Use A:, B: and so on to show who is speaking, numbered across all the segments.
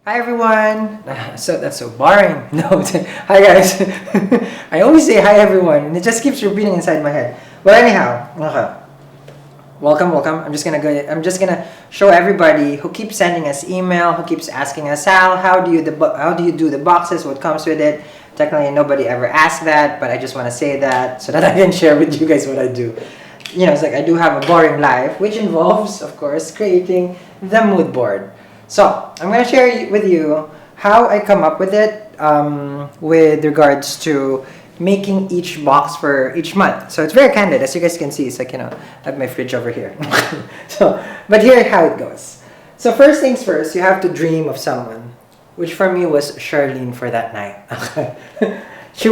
A: Hi everyone! So that's so boring. No, hi guys. I always say hi everyone, and it just keeps repeating inside my head. But anyhow, okay. Welcome. I'm just gonna show everybody who keeps sending us email, who keeps asking us how do you do the boxes, what comes with it. Technically, nobody ever asked that, but I just want to say that so that I can share with you guys what I do. It's like I do have a boring life, which involves, of course, creating the mood board. So I'm gonna share with you how I come up with it with regards to making each box for each month. So it's very candid, as you guys can see. It's like I have my fridge over here. But here how it goes. So first things first, you have to dream of someone, which for me was Charlene for that night. It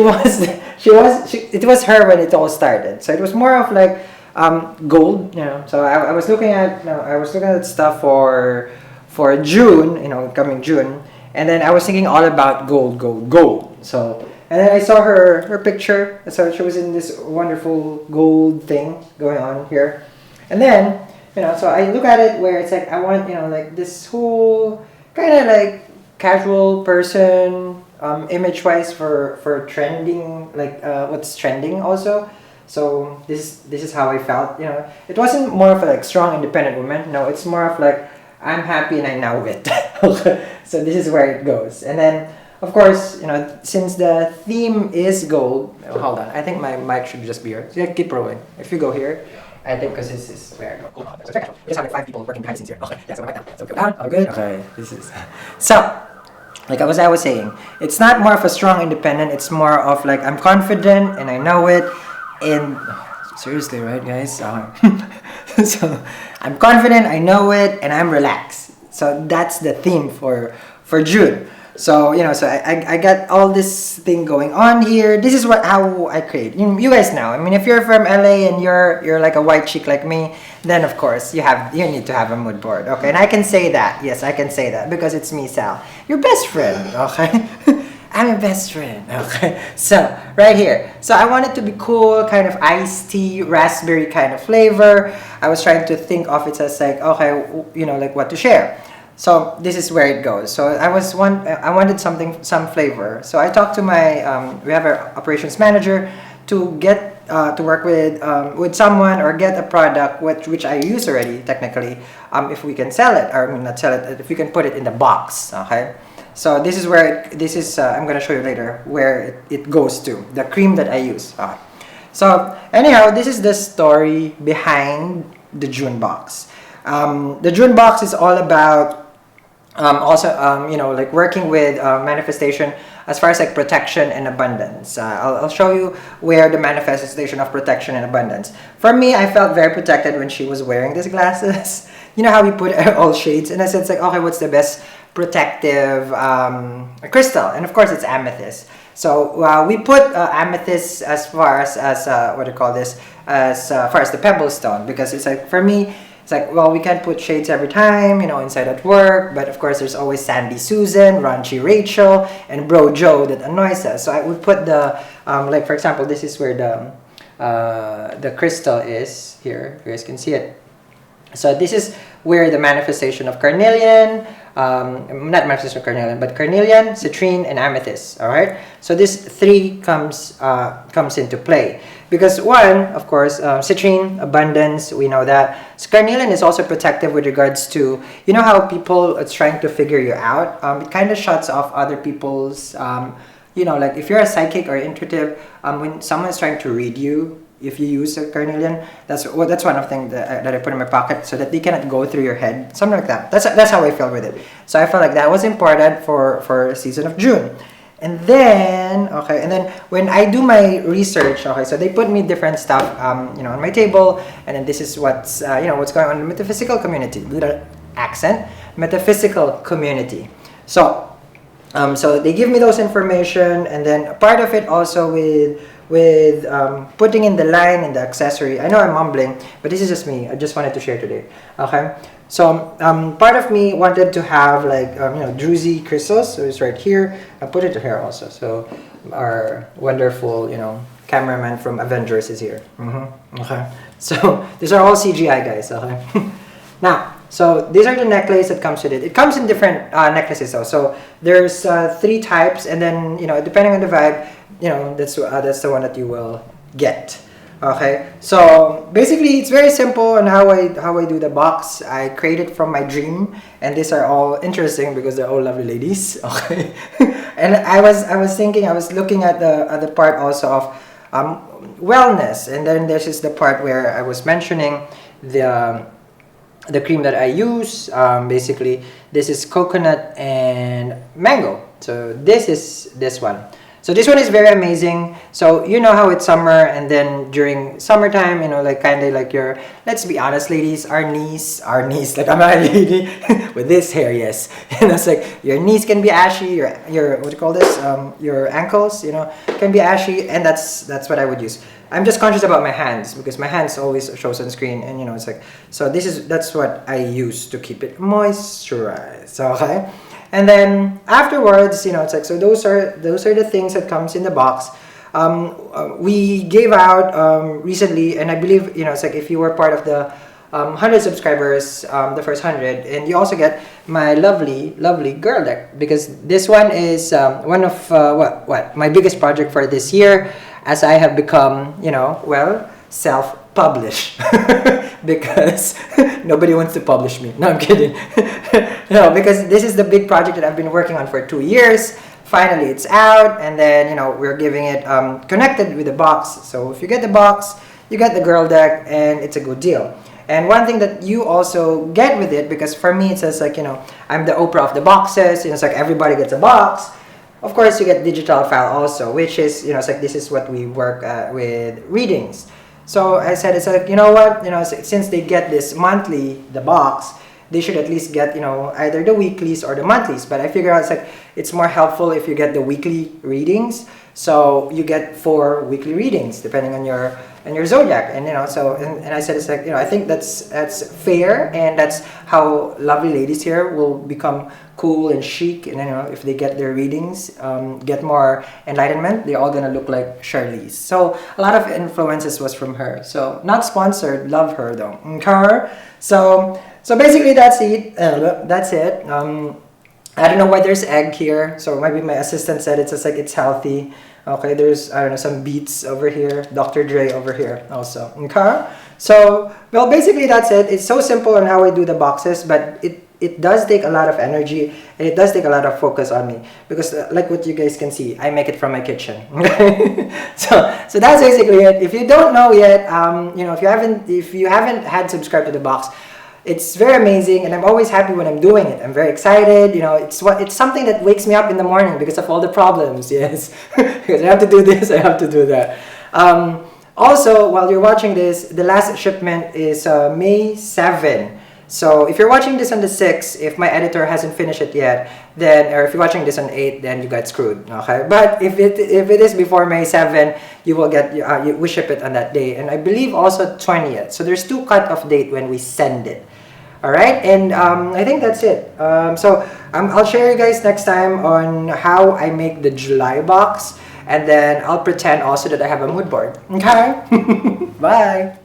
A: was her when it all started. So it was more of like gold, So I was looking at stuff for June, coming June, and then I was thinking all about gold. So, and then I saw her picture. So she was in this wonderful gold thing going on here, and then so I look at it where it's like I want like this whole kind of like casual person, image wise for trending, like what's trending also. So this is how I felt. It wasn't more of a like strong independent woman. No, it's more of like I'm happy and I know it. So this is where it goes. And then, of course, since the theme is gold. Oh, hold on, I think my mic should just be here. So yeah, keep rolling. If you go here, I think because this is where I go. Cool. So check it out. We just have like 5 people working behind the scenes here. Okay, yeah, so right now. So go down. All good. Okay, this is so. Like as I was saying, it's not more of a strong independent. It's more of like I'm confident and I know it. And seriously, right, guys? So I'm confident, I know it, and I'm relaxed. So that's the theme for June. So so I got all this thing going on here. This is how I create. You guys know. I mean, if you're from LA and you're like a white chick like me, then of course you need to have a mood board. Okay, and I can say that. Yes, I can say that because it's me, Sal, your best friend. Okay. I'm your best friend. Okay. So, right here. So, I want it to be cool, kind of iced tea, raspberry kind of flavor. I was trying to think of it as like, okay, like what to share. So, this is where it goes. So, I wanted some flavor. So, I talked to my, we have our operations manager to get, to work with someone or get a product which I use already, technically, if we can sell it, or I mean, not sell it, if we can put it in the box, okay? So this is where I'm gonna show you later where it goes to the cream that I use. So anyhow, this is the story behind the June box. The June box is all about also like working with manifestation as far as like protection and abundance. I'll show you where the manifestation of protection and abundance. For me, I felt very protected when she was wearing these glasses. You know how we put all shades, and I said, it's like, okay, what's the best protective crystal? And of course, it's amethyst. So we put amethyst as far as what do you call this? As far as the pebble stone, because it's like for me, it's like, well, we can't put shades every time, inside at work. But of course, there's always Sandy Susan, Raunchy Rachel, and Bro Joe that annoys us. So I would put the like for example, this is where the crystal is here. You guys can see it. So this is where the manifestation of carnelian, not manifestation of carnelian, but carnelian, citrine, and amethyst. All right. So this 3 comes into play because one, of course, citrine, abundance. We know that. So carnelian is also protective with regards to how people are trying to figure you out. It kind of shuts off other people's. Like if you're a psychic or intuitive, when someone is trying to read you. If you use a carnelian, that's one of the things that I put in my pocket so that they cannot go through your head, something like that. That's how I feel with it. So I felt like that was important for season of June. And then when I do my research, so they put me different stuff, on my table, and then this is what's what's going on in the metaphysical community. Little accent, metaphysical community. So they give me those information, and then a part of it also with putting in the line and the accessory. I know I'm mumbling, but this is just me. I just wanted to share today. Okay, so part of me wanted to have like druzy crystals. So it's right here. I put it here also. So our wonderful cameraman from Avengers is here. Okay, so these are all CGI guys. Okay, now So these are the necklace that comes with it. It comes in different necklaces though. So there's 3 types, and then depending on the vibe, that's the one that you will get. Okay, so basically it's very simple on how I do the box. I create it from my dream, and these are all interesting because they're all lovely ladies. Okay, and I was thinking, I was looking at the part also of wellness, and then this is the part where I was mentioning the cream that I use. Basically, this is coconut and mango. So this is this one. So this one is very amazing. So you know how it's summer, and then during summertime, like kind of like your, let's be honest, ladies, our knees, like I'm a lady with this hair, yes. It's like your knees can be ashy, your what do you call this? Your ankles, can be ashy, and that's what I would use. I'm just conscious about my hands because my hands always shows on screen, and it's like, so that's what I use to keep it moisturized. Okay. And then afterwards, it's like, so those are the things that comes in the box. We gave out recently, and I believe it's like if you were part of the 100 subscribers, the first 100, and you also get my lovely girl deck, because this one is one of what my biggest project for this year, as I have become self-published because nobody wants to publish me. No, I'm kidding. No, because this is the big project that I've been working on for 2 years. Finally, it's out, and then we're giving it connected with the box. So if you get the box, you get the girl deck, and it's a good deal. And one thing that you also get with it, because for me it says like I'm the Oprah of the boxes. It's like everybody gets a box. Of course, you get digital file also, which is it's like this is what we work with readings. So I said, it's like, since they get this monthly, the box, they should at least get, either the weeklies or the monthlies. But I figure out it's more helpful if you get the weekly readings. So you get 4 weekly readings depending on your zodiac, and and I said it's like I think that's fair, and that's how lovely ladies here will become cool and chic, and if they get their readings, get more enlightenment, they're all gonna look like Charlize. So a lot of influences was from her. So not sponsored, love her though. Okay, so basically that's it. I don't know why there's egg here. So maybe my assistant said it's just like it's healthy. Okay, there's some beets over here, Dr. Dre over here also. Okay, so well basically that's it. It's so simple on how I do the boxes, but it does take a lot of energy, and it does take a lot of focus on me, because like what you guys can see, I make it from my kitchen. so that's basically it. If you don't know yet, if you haven't had subscribed to the box, it's very amazing, and I'm always happy when I'm doing it. I'm very excited. It's something that wakes me up in the morning because of all the problems. Yes, because I have to do this, I have to do that. Also, while you're watching this, the last shipment is May 7. So if you're watching this on the 6th, if my editor hasn't finished it yet, then, or if you're watching this on 8, then you got screwed. Okay, but if it is before May 7, you will get we ship it on that day, and I believe also 20th. So there's 2 cut-off date when we send it. All right, and I think that's it. I'll share you guys next time on how I make the July box, and then I'll pretend also that I have a mood board. Okay, bye.